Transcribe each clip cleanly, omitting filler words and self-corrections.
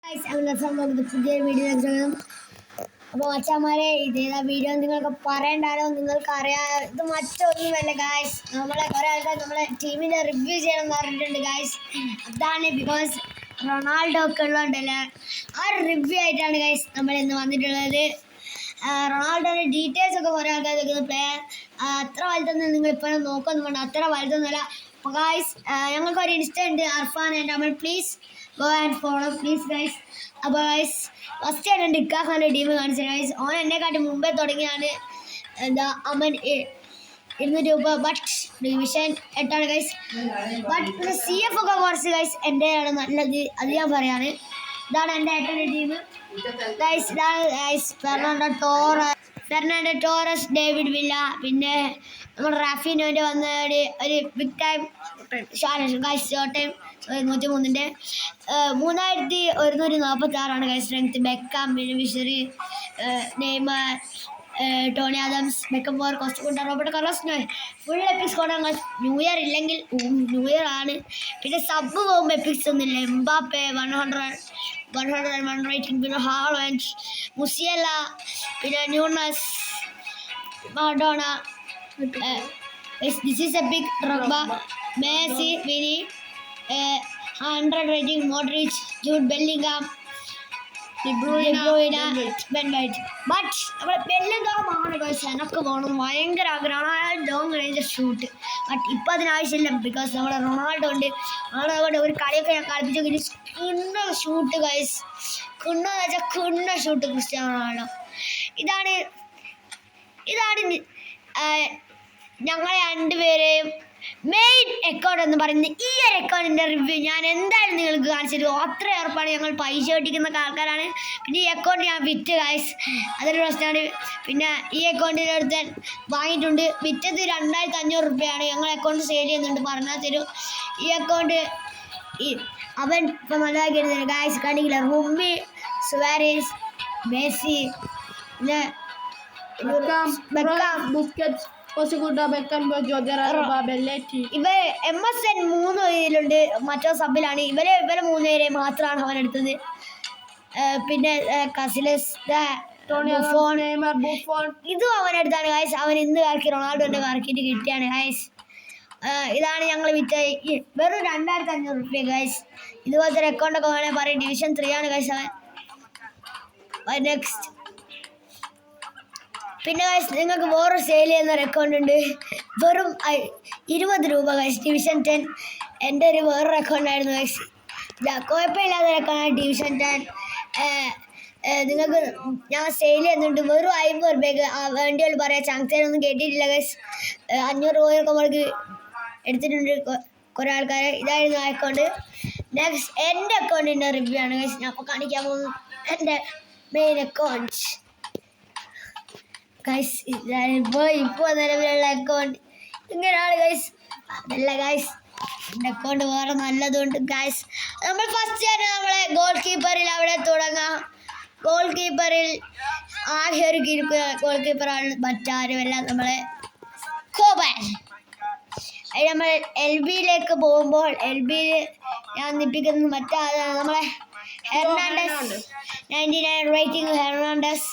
പുതിയൊരു വീഡിയോ അപ്പോൾ മച്ചാമാരെ ഇതേതാ വീഡിയോ നിങ്ങൾക്ക് പറയണ്ടാലോ. നിങ്ങൾക്ക് അറിയാം, ഇത് മറ്റൊന്നുമല്ല ഗായ്സ്. നമ്മളെ കുറേ ആൾക്കാർ നമ്മളെ ടീമിനെ റിവ്യൂ ചെയ്യണം എന്ന് പറഞ്ഞിട്ടുണ്ട് ഗായ്സ്. അതാണ് ബിക്കോസ് റൊണാൾഡോ ഒക്കെ ഉള്ളതുകൊണ്ടല്ല, ആ റിവ്യൂ ആയിട്ടാണ് ഗായ്സ് നമ്മൾ ഇന്ന് വന്നിട്ടുള്ളത്. റൊണാൾഡോയുടെ ഡീറ്റെയിൽസ് ഒക്കെ കുറേ ആൾക്കാർ വെക്കുന്ന പ്ലെയർ അത്ര വലുതൊന്നും നിങ്ങൾ ഇപ്പോഴും നോക്കൊന്നും വേണ്ട, അത്ര വലുതൊന്നുമല്ല. അപ്പോൾ ഗായ്സ് ഞങ്ങൾക്കൊരു ഇൻസ്റ്റ ഉണ്ട്, Arfan and Amal. Please go and follow please guys. അപ്പോൾ ഗൈസ് ഫസ്റ്റ് ആണ് ഡിക്കാഖാൻ്റെ ടീം കാണിച്ചത് ഗൈസ്. ഓൻ എന്നെക്കാട്ടി മുമ്പേ തുടങ്ങിയാണ്. എന്താ അമൻ 200 രൂപ but division 8 guys. But CF ഒക്കെ കുറച്ച് ഗൈസ് എൻ്റെയാണ് നല്ലത്, അത് ഞാൻ പറയാണ്. ഇതാണ് എൻ്റെ ഏട്ടൻ്റെ ടീം ഗൈസ്. ഇതാണ് guys Fernando Torres, David Villa, പിന്നെ നമ്മൾ റാഫിനോൻ്റെ വന്ന ഒരു big time guys. Short time 103-ൻ്റെ 3146 ഗൈസ് സ്ട്രെങ്ത്. ബെക്കാം, വിഷറി, Neymar, Tony Adams, Beckenbauer, Costa, Roberto Carlos. Full epics കൊണ്ടാണ് ഗൈസ്. ന്യൂ ഇയർ ഇല്ലെങ്കിൽ ന്യൂ ഇയർ ആണ്. പിന്നെ സബ് പോകുമ്പോൾ എപ്പിക്സ് ഒന്നുമില്ല. എംബാപ്പെ 101 റേറ്റിംഗ്, പിന്നെ ഹാളൻഡ്, മുസിയല, പിന്നെ Nunes, Maradona. This is a big റഗ്ബ, Messi, Vini 100 rating, Modric, Jude Bellingham, Ben white. But നമ്മുടെ ബെല്ലിംഗാമാണ് ഗൈസ് എനിക്ക് പോകണം ഭയങ്കര ആഗ്രഹമാണ്, ലോങ് റേഞ്ച് ഷൂട്ട്. ബട്ട് ഇപ്പം അതിനാവശ്യമില്ല ബിക്കോസ് നമ്മുടെ റൊണാൾഡോ ഉണ്ട്. റൊണാൾഡോ ഒരു കളിയൊക്കെ ഞാൻ കളിപ്പിച്ചു കിണ്ണ ഷൂട്ട് ഗൈസ്, കിണ്ണെന്ന് വെച്ചാൽ കിണ്ണ ഷൂട്ട് ക്രിസ്ത്യാനോ റൊണാൾഡോ. ഇതാണ് ഞങ്ങളെ രണ്ടുപേരെയും മെയിൻ അക്കൗണ്ട് എന്ന് പറയുന്നത്. ഈ ഒരു അക്കൗണ്ടിൻ്റെ റിവ്യൂ ഞാൻ എന്തായാലും നിങ്ങൾക്ക് കാണിച്ചു തരും, അത്ര ഉറപ്പാണ്. ഞങ്ങൾ പൈസ ഒട്ടിക്കുന്ന ആൾക്കാരാണ്. പിന്നെ ഈ അക്കൗണ്ട് ഞാൻ വിറ്റ് ഗൈസ്, അതൊരു പ്രശ്നമാണ്. പിന്നെ ഈ അക്കൗണ്ടിൻ്റെ അടുത്ത് വാങ്ങിയിട്ടുണ്ട്, വിറ്റത് 2500 രൂപയാണ്. ഞങ്ങൾ അക്കൗണ്ട് സെയിൽ ചെയ്യുന്നുണ്ട്, പറഞ്ഞാൽ തരും. ഈ അക്കൗണ്ട് അവൻ ഇപ്പം നല്ലതാക്കി എടുത്തിട്ടുണ്ട് ഗൈസ്. കണ്ടില്ല, റുമ്മി, സുവാരേസ്, മെസ്സി, പിന്നെ ഇവ MSN 3 ഇതിലുണ്ട്, മറ്റോ സബിലാണ്. ഇവരെ 3 പേരെ മാത്രമാണ് അവൻ എടുത്തത്. പിന്നെ കസിലസ്, ഇതും അവനെടുത്താണ് ഗൈസ്. അവൻ ഇന്ന് കറക്കി റൊണാൾഡോന്റെ കറക്കിയിട്ട് കിട്ടിയാണ് ഗൈസ്. ഇതാണ് ഞങ്ങൾ വിറ്റ വെറും 2500 രൂപ ഗൈസ്. ഇതുപോലത്തെ അക്കൗണ്ടൊക്കെ വേണേൽ പറയും. ഡിവിഷൻ 3 ആണ് ഗൈസ് അവൻ. നെക്സ്റ്റ് പിന്നെ ഗൈസ് നിങ്ങൾക്ക് വേറെ സെയിൽ ചെയ്യുന്ന ഒരു അക്കൗണ്ട് ഉണ്ട്, വെറും 20 രൂപ ഗൈസ്. ഡിവിഷൻ 10 എൻ്റെ ഒരു വേറൊരു അക്കൗണ്ടായിരുന്നു ഗൈസ്. കുഴപ്പമില്ലാത്ത അക്കൗണ്ടാണ് ഡിവിഷൻ 10. നിങ്ങൾക്ക് ഞാൻ സെയിൽ ചെയ്യുന്നുണ്ട് വെറും 50 രൂപയ്ക്ക്. വേണ്ടിയുള്ള പറയാം, ചാങ്സേനൊന്നും കേട്ടിട്ടില്ല ഗൈസ്. 500 രൂപയൊക്കെ നമ്മൾക്ക് എടുത്തിട്ടുണ്ട് കുറേ ആൾക്കാർ. ഇതായിരുന്നു ആ അക്കൗണ്ട്. നെക്സ്റ്റ് എൻ്റെ അക്കൗണ്ടിൻ്റെ റിവ്യൂ ആണ് ഗൈസ് ഞാൻ അപ്പോൾ കാണിക്കാൻ പോകുന്നത്. എൻ്റെ മെയിൻ അക്കൗണ്ട് ഗൈസ് ഇപ്പോൾ നിലവിലുള്ള അക്കൗണ്ട് ഇങ്ങനെയാണ് ഗൈസ്. അതല്ല ഗൈസ്, എൻ്റെ അക്കൗണ്ട് വേറെ നല്ലതുകൊണ്ട് ഗൈസ്. നമ്മൾ ഫസ്റ്റ് തന്നെ നമ്മളെ ഗോൾ കീപ്പറിൽ അവിടെ തുടങ്ങാം. ഗോൾ കീപ്പറിൽ ആകെ ഒരു ഗോൾ കീപ്പറാണ്, മറ്റാരുമല്ല നമ്മളെ കോബൻ. അത് നമ്മൾ LBയിലേക്ക് പോകുമ്പോൾ LBയിൽ ഞാൻ നിപ്പിക്കുന്നത് മറ്റാളാണ്, നമ്മളെ ഹെർണാണ്ടസ്, 99 റേറ്റിംഗ് ഹെർണാണ്ടസ്.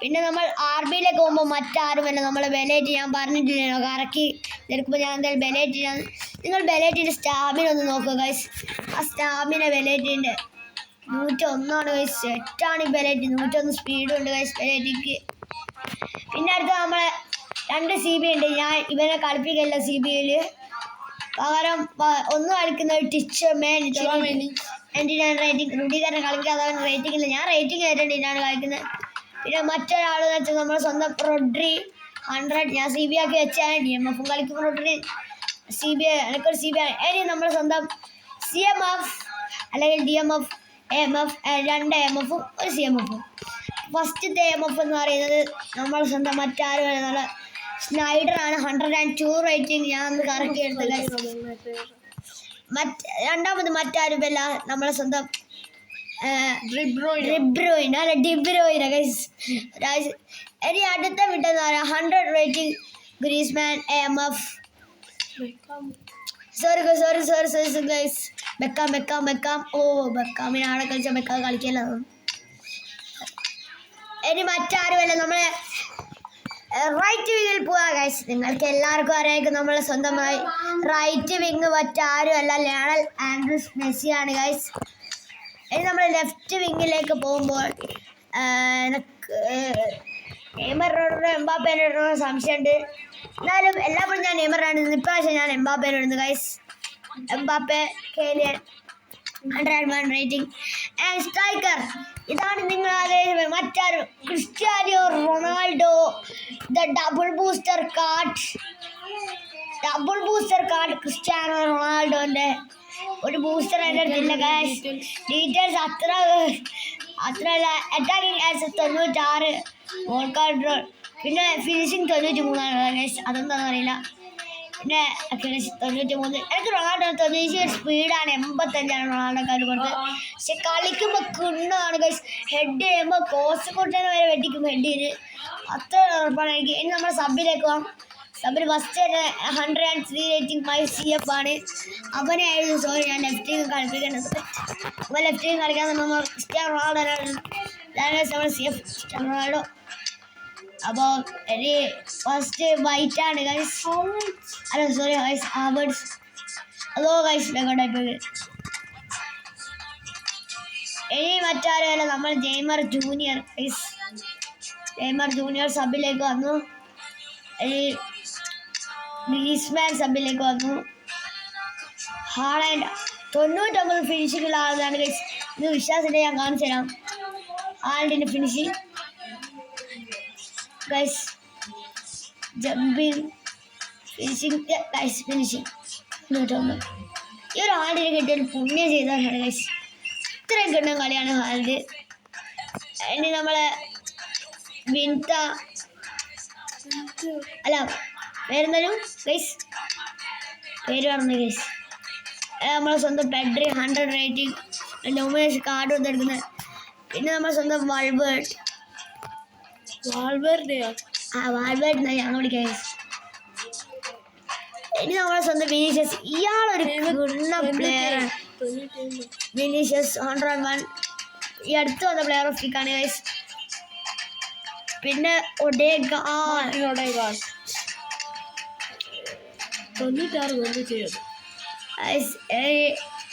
പിന്നെ നമ്മൾ RBയിലേക്ക് പോകുമ്പോൾ മറ്റാരുമല്ല നമ്മളെ ബെലേറ്റ്. ഞാൻ പറഞ്ഞിട്ടില്ലല്ലോ കറക്കി എടുക്കുമ്പോൾ ഞാൻ എന്തായാലും ബെലേറ്റിനാണ്. നിങ്ങൾ ബെലേറ്റിൻ്റെ സ്റ്റാമിന ഒന്ന് നോക്കുക ഗൈസ്. ആ സ്റ്റാമിന ബെലേറ്റിൻ്റെ 101 ഗൈസ്. സെറ്റാണ് ഈ ബെലേറ്റ്, 101 സ്പീഡുണ്ട് ഗൈസ് ബെലേറ്റിക്ക്. പിന്നെ അടുത്ത നമ്മളെ 2 CB ഉണ്ട്. ഞാൻ ഇവനെ കളിപ്പിക്കില്ല CBയിൽ, പകരം ഒന്ന് കളിക്കുന്നത് ടീച്ചർ മേൻ 99 റേറ്റിംഗ്. റുഡിഗറിനെ കളിക്കാതെ റേറ്റിംഗ് ഇല്ല, ഞാൻ റേറ്റിംഗ് ആയിട്ടാണ് കളിക്കുന്നത്. പിന്നെ മറ്റൊരാളെന്ന് വെച്ചാൽ നമ്മുടെ സ്വന്തം റോഡ്രി 100 ഞാൻ CB ആക്കി വെച്ചാണ്. DMF കളിക്കുമ്പോൾ റോഡ്രി CB എനിക്കൊരു CB ആണ്. ഇനി നമ്മുടെ സ്വന്തം CMF അല്ലെങ്കിൽ DMF AMF 2 AMFും ഒരു CMFും. ഫസ്റ്റത്തെ AMF എന്ന് പറയുന്നത് നമ്മുടെ സ്വന്തം മറ്റാരും നല്ല സ്നൈഡറാണ്, 102 റേറ്റിംഗ്. ഞാൻ ഒന്ന് കറക്കി എടുത്തത്. രണ്ടാമത് മറ്റാരുമല്ല നമ്മളെ സ്വന്തം ഡിബ്രോയിൻ ഗൈസ്. ഇനി അടുത്ത വിട്ടെന്ന് പറയാം 100 rating Griezmann AMF sorry guys. Beckham. ഓ ബെക്കാമിനെ ആടെ കളിച്ച ബെക്കാം കളിക്കല്ലോ. ഇനി മറ്റാരുമല്ല, നമ്മളെ റൈറ്റ് വിങ്ങിൽ പോവാ ഗൈസ്. നിങ്ങൾക്ക് എല്ലാവർക്കും അറിയാം നമ്മളെ സ്വന്തമായി റൈറ്റ് വിങ് മറ്റാരുമല്ല ലയണൽ ആൻഡ്രൂസ് മെസ്സിയാണ് ഗൈസ്. ഇനി നമ്മൾ ലെഫ്റ്റ് വിങ്ങിലേക്ക് പോകുമ്പോൾ നെയ്മറിനോട് എംബാപ്പേനോട് സംശയമുണ്ട്. എന്നാലും എല്ലാപ്പോഴും ഞാൻ നെയ്മറാണ്. ഇപ്രാവശ്യം ഞാൻ എംബാപ്പേനോട് guys. Mbappe Kylian 101 rating and striker. ഇതാണ് നിങ്ങൾ ആലോചിച്ചത്. മറ്റാരും Cristiano Ronaldo. The double booster card Cristiano റൊണാൾഡോന്റെ ഒരു ബൂസ്റ്റർ എൻ്റെ അടുത്തില്ല ഗൈസ്. ഡീറ്റെയിൽസ് അത്ര അറ്റാക്കിംഗ് ആസ് 96, ബോൾ കൺട്രോൾ, പിന്നെ ഫിനിഷിങ് 93 ഗൈസ്. അതൊന്നും അറിയില്ല. പിന്നെ 93. എനിക്ക് റൊണാൾഡോ 90 സ്പീഡാണ്. 85 റൊണാൾഡോക്കാർ കൊടുത്ത്. പക്ഷെ കളിക്കുമ്പോൾ കിണ്ണാണ് ഗൈസ്. ഹെഡ് ചെയ്യുമ്പോൾ കോസ്റ്റ് കൊട്ടേനെ വരെ വെട്ടിക്കും ഹെഡിന്. അത്ര ഉറപ്പാണ് എനിക്ക്. ഇനി നമ്മുടെ സബിലേക്ക് പോകാം. സബിന് ഫസ്റ്റ് തന്നെ 103 റേറ്റിംഗ് CF ആണ്. അവനായിരുന്നു. സോറി, ഞാൻ ലെഫ്റ്റ് വിങ് കളിപ്പിക്കേണ്ടത്. അപ്പോൾ ലെഫ്റ്റ് വിങ് കളിക്കാൻ നമ്മൾ ക്രിസ്ത്യാനോ റൊണാൾഡോ CF റൊണാൾഡോ. അപ്പോൾ ഇനി ഫസ്റ്റ് വൈറ്റ് ആണ് ഗൈസ്. അല്ല സോറി ഗൈസ്, ഹാവേർട്സ്. അതോ ഗൈസ് ബെക്കോട്ടായിപ്പോയി. ഇനി മറ്റാരുമല്ല, നമ്മൾ Neymar junior guys. Neymar junior സബിലേക്ക് വന്നു. ഇനി ഗ്രീസ്മാൻ സബിലേക്ക് വന്നു. ഹാളൻഡ് 99 ഫിനിഷിങ്ങുള്ള ആളാണ് ഗൈസ്. ഇത് വിശ്വാസമില്ല, ഞാൻ കാണിച്ചു തരാം. ഹാളൻഡിൻ്റെ finishing guys. Jumping finishing guys. Finishing 101. ഈ ഒരു ഹാൾഡിനെ കിട്ടിയൊരു പുണ്യം ചെയ്തതാണ് ഗൈസ്. ഇത്രയും കിട്ടുന്ന കളിയാണ് ഹാൾഡ്. ഇനി നമ്മളെ വിൻത അല്ല വേറെന്തായാലും ഗൈസ് പേര് പറഞ്ഞു ഗൈസ്. നമ്മളെ സ്വന്തം പെഡ്രി 100 റേറ്റിംഗ് നോമിനേഷൻ കാർഡ് വന്നെടുക്കുന്നത്. പിന്നെ നമ്മളെ സ്വന്തം വാൾവേർഡ് ഞങ്ങൾ വിളിക്കാം ഗൈസ്. ഇനി നമ്മളെ സ്വന്തം വിനീഷ്യസ്. ഇയാളൊരു പ്ലെയറാണ്. വിനീഷ്യസ് 101 ഈ അടുത്ത് വന്ന പ്ലെയർ ഓഫ് വീക്കാണ് ഗൈസ്. പിന്നെ ഒഡേഗാർഡ് 96 വന്ന് ചെയ്തു.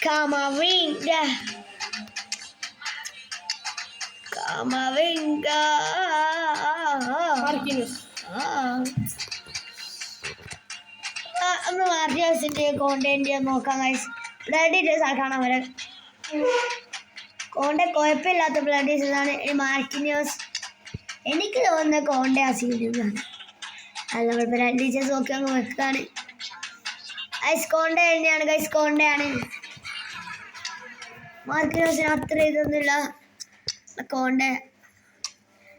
Camavinga. നമ്മൾ മാർട്ടിനസിൻ്റെ കോണ്ടേൻ്റെ നോക്കാം ഗൈസ്. ബ്ലഡ് ഡീറ്റെയിൽസ് ആക്കാണ് അവരെ. കോണ്ടെ കുഴപ്പമില്ലാത്ത ബ്ലഡ് ഡീറ്റെയിൽസ് ആണ്. മാർട്ടിനസ് എനിക്ക് തോന്നുന്ന കോണ്ടെ അസീലാണ്. അത് നമ്മൾ ബ്ലഡ് ഡീറ്റെയിൽസ് നോക്കി അങ്ങ് വെക്കുകയാണ്. ഗൈസ് കോണ്ടെ തന്നെയാണ് ഗൈസ്. കോണ്ടയാണ്. മാർട്ടിനസിന് അത്ര ഇതൊന്നുമില്ല. കോണ്ടെ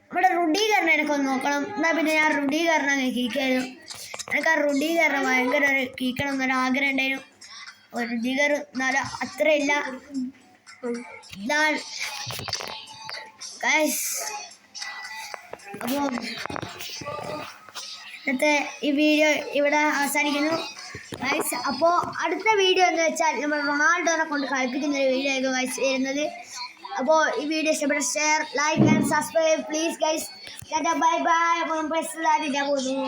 നമ്മുടെ റുഡീകരണം എനിക്കൊന്ന് നോക്കണം. എന്നാൽ പിന്നെ ഞാൻ റുഡീകരണം കീക്കായിരുന്നു. എനിക്ക് ആ റുഡീകരണം ഭയങ്കര ഒരു കീക്കണം എന്നൊരു ആഗ്രഹം ഉണ്ടായിരുന്നു. റുഡീകർ എന്നാലും അത്ര ഇല്ല. ഇതാണ് ഗൈസ്. അപ്പോൾ ഇന്നത്തെ ഈ വീഡിയോ ഇവിടെ അവസാനിക്കുന്നു ഗൈസ്. അപ്പോൾ അടുത്ത വീഡിയോ എന്ന് വെച്ചാൽ നമ്മൾ റൊണാൾഡോനെ കൊണ്ട് കളിപ്പിക്കുന്ന ഒരു വീഡിയോ ആയിരിക്കും ഗൈസ് വരുന്നത്. അപ്പോൾ ഈ വീഡിയോ ഇഷ്ടപ്പെട്ട share, like and subscribe please guys. Bye bye. അപ്പോൾ നമ്മൾ പോകുന്നു.